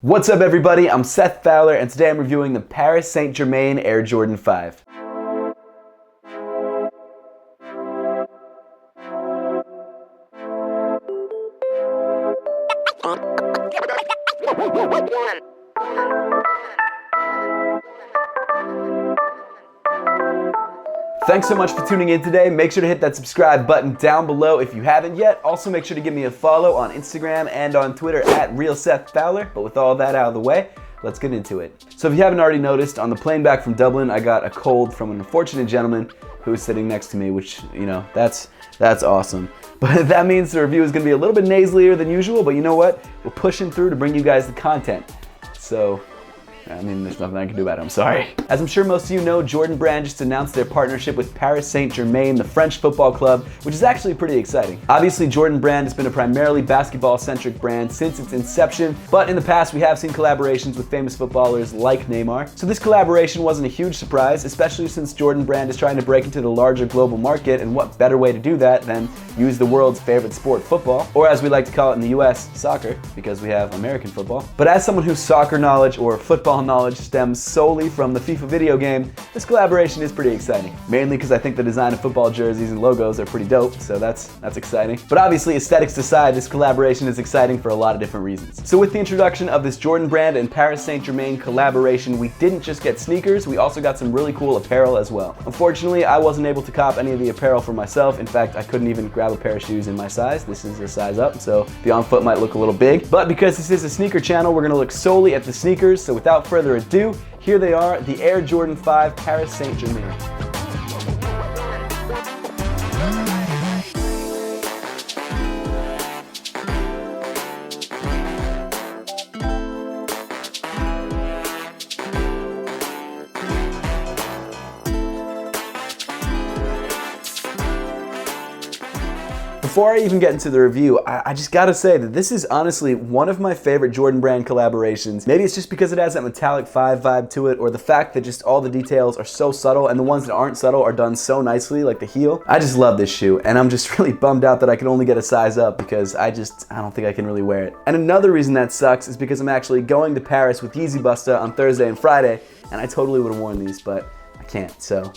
What's up everybody, I'm Seth Fowler and today I'm reviewing the Paris Saint-Germain Air Jordan 5. Thanks so much for tuning in today. Make sure to hit that subscribe button down below if you haven't yet. Also make sure to give me a follow on Instagram and on Twitter at RealSethFowler. But with all that out of the way, let's get into it. So if you haven't already noticed, on the plane back from Dublin, I got a cold from an unfortunate gentleman who was sitting next to me, which, you know, that's awesome. But that means the review is gonna be a little bit nasalier than usual, but you know what? We're pushing through to bring you guys the content. So, I mean, there's nothing I can do about it, I'm sorry. As I'm sure most of you know, Jordan Brand just announced their partnership with Paris Saint-Germain, the French football club, which is actually pretty exciting. Obviously, Jordan Brand has been a primarily basketball-centric brand since its inception, but in the past we have seen collaborations with famous footballers like Neymar. So this collaboration wasn't a huge surprise, especially since Jordan Brand is trying to break into the larger global market, and what better way to do that than use the world's favorite sport, football, or as we like to call it in the US, soccer, because we have American football. But as someone whose soccer knowledge or football knowledge stems solely from the FIFA video game, this collaboration is pretty exciting. Mainly because I think the design of football jerseys and logos are pretty dope, so that's exciting. But obviously, aesthetics aside, this collaboration is exciting for a lot of different reasons. So with the introduction of this Jordan Brand and Paris Saint-Germain collaboration, we didn't just get sneakers, we also got some really cool apparel as well. Unfortunately, I wasn't able to cop any of the apparel for myself. In fact, I couldn't even grab a pair of shoes in my size. This is a size up, so the on foot might look a little big. But because this is a sneaker channel, we're gonna look solely at the sneakers, so without further ado, here they are, the Air Jordan 5 Paris Saint-Germain. Before I even get into the review, I just gotta say that this is honestly one of my favorite Jordan Brand collaborations. Maybe it's just because it has that metallic 5 vibe to it, or the fact that just all the details are so subtle and the ones that aren't subtle are done so nicely, like the heel. I just love this shoe, and I'm just really bummed out that I can only get a size up because I don't think I can really wear it. And another reason that sucks is because I'm actually going to Paris with Yeezy Busta on Thursday and Friday, and I totally would have worn these, but I can't, so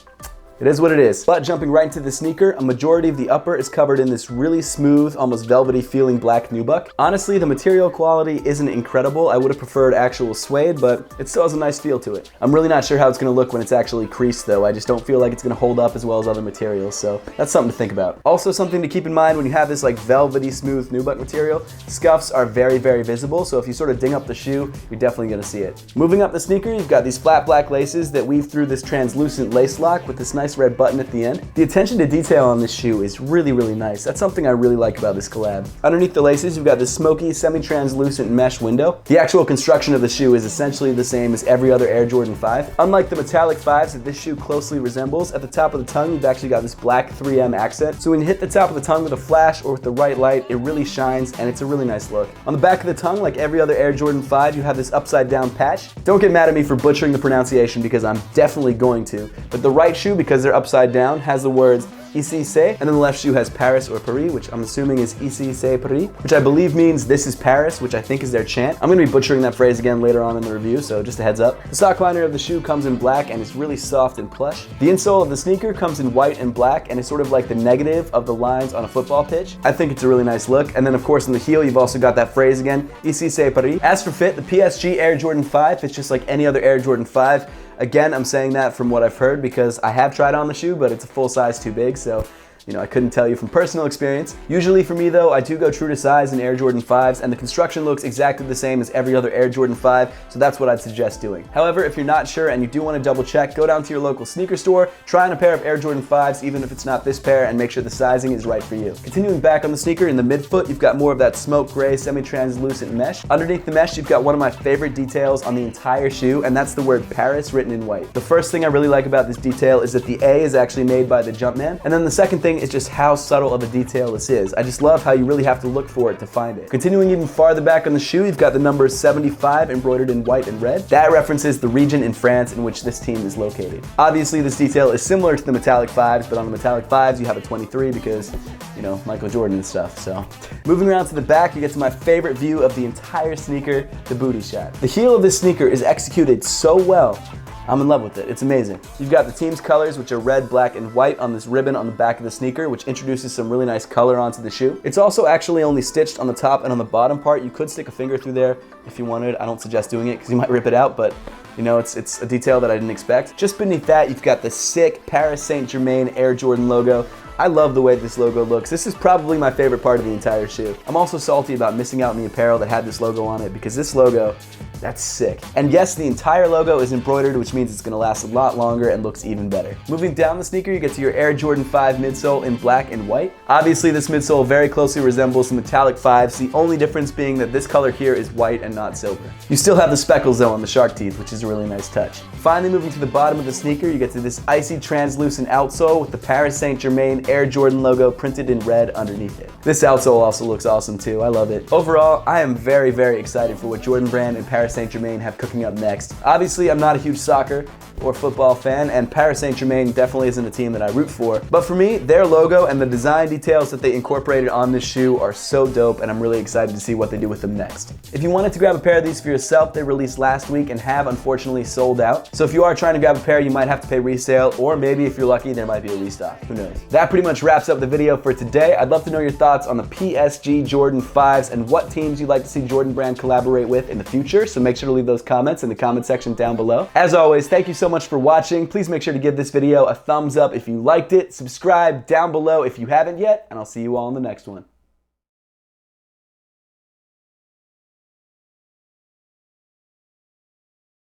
it is what it is. But jumping right into the sneaker, a majority of the upper is covered in this really smooth, almost velvety feeling black nubuck. Honestly, the material quality isn't incredible. I would have preferred actual suede, but it still has a nice feel to it. I'm really not sure how it's gonna look when it's actually creased though. I just don't feel like it's gonna hold up as well as other materials, so that's something to think about. Also something to keep in mind when you have this like velvety smooth nubuck material, scuffs are very, very visible, so if you sort of ding up the shoe, you're definitely gonna see it. Moving up the sneaker, you've got these flat black laces that weave through this translucent lace lock with this nice red button at the end. The attention to detail on this shoe is really, really nice. That's something I really like about this collab. Underneath the laces, you've got this smoky, semi-translucent mesh window. The actual construction of the shoe is essentially the same as every other Air Jordan 5. Unlike the metallic 5s that this shoe closely resembles, at the top of the tongue, you've actually got this black 3M accent. So when you hit the top of the tongue with a flash or with the right light, it really shines and it's a really nice look. On the back of the tongue, like every other Air Jordan 5, you have this upside down patch. Don't get mad at me for butchering the pronunciation because I'm definitely going to. But the right shoe, because they're upside down, has the words Ici c'est, and then the left shoe has Paris or Paris, which I'm assuming is Ici c'est Paris, which I believe means this is Paris, which I think is their chant. I'm gonna be butchering that phrase again later on in the review, so just a heads up. The sock liner of the shoe comes in black and it's really soft and plush. The insole of the sneaker comes in white and black and is sort of like the negative of the lines on a football pitch. I think it's a really nice look. And then of course in the heel, you've also got that phrase again, Ici c'est Paris. As for fit, the PSG Air Jordan 5 fits just like any other Air Jordan 5. Again, I'm saying that from what I've heard because I have tried on the shoe, but it's a full size too big, so you know, I couldn't tell you from personal experience. Usually for me though, I do go true to size in Air Jordan 5s, and the construction looks exactly the same as every other Air Jordan 5, so that's what I'd suggest doing. However, if you're not sure and you do want to double check, go down to your local sneaker store, try on a pair of Air Jordan 5s, even if it's not this pair, and make sure the sizing is right for you. Continuing back on the sneaker, in the midfoot, you've got more of that smoke gray, semi-translucent mesh. Underneath the mesh, you've got one of my favorite details on the entire shoe, and that's the word Paris written in white. The first thing I really like about this detail is that the A is actually made by the Jumpman, and then the second thing thing is just how subtle of a detail this is. I just love how you really have to look for it to find it. Continuing even farther back on the shoe, you've got the number 75 embroidered in white and red. That references the region in France in which this team is located. Obviously, this detail is similar to the metallic 5s, but on the metallic 5s you have a 23 because, you know, Michael Jordan and stuff. So, moving around to the back, you get to my favorite view of the entire sneaker, the booty shot. The heel of this sneaker is executed so well. I'm in love with it. It's amazing. You've got the team's colors, which are red, black, and white on this ribbon on the back of the sneaker, which introduces some really nice color onto the shoe. It's also actually only stitched on the top and on the bottom part. You could stick a finger through there if you wanted. I don't suggest doing it because you might rip it out, but you know, it's a detail that I didn't expect. Just beneath that, you've got the sick Paris Saint-Germain Air Jordan logo. I love the way this logo looks. This is probably my favorite part of the entire shoe. I'm also salty about missing out on the apparel that had this logo on it because this logo, that's sick. And yes, the entire logo is embroidered, which means it's gonna last a lot longer and looks even better. Moving down the sneaker, you get to your Air Jordan 5 midsole in black and white. Obviously, this midsole very closely resembles the metallic 5s, the only difference being that this color here is white and not silver. You still have the speckles though on the shark teeth, which is a really nice touch. Finally, moving to the bottom of the sneaker, you get to this icy translucent outsole with the Paris Saint-Germain Air Jordan logo printed in red underneath it. This outsole also looks awesome too. I love it. Overall, I am very, very excited for what Jordan Brand and Paris Saint-Germain have cooking up next. Obviously, I'm not a huge soccer or football fan, and Paris Saint-Germain definitely isn't a team that I root for. But for me, their logo and the design details that they incorporated on this shoe are so dope, and I'm really excited to see what they do with them next. If you wanted to grab a pair of these for yourself, they released last week and have unfortunately sold out. So if you are trying to grab a pair, you might have to pay resale, or maybe if you're lucky, there might be a restock. Who knows? That pretty much wraps up the video for today. I'd love to know your thoughts on the PSG Jordan 5s and what teams you'd like to see Jordan Brand collaborate with in the future, so make sure to leave those comments in the comment section down below. As always, thank you so much for watching. Please make sure to give this video a thumbs up if you liked it, subscribe down below if you haven't yet, and I'll see you all in the next one.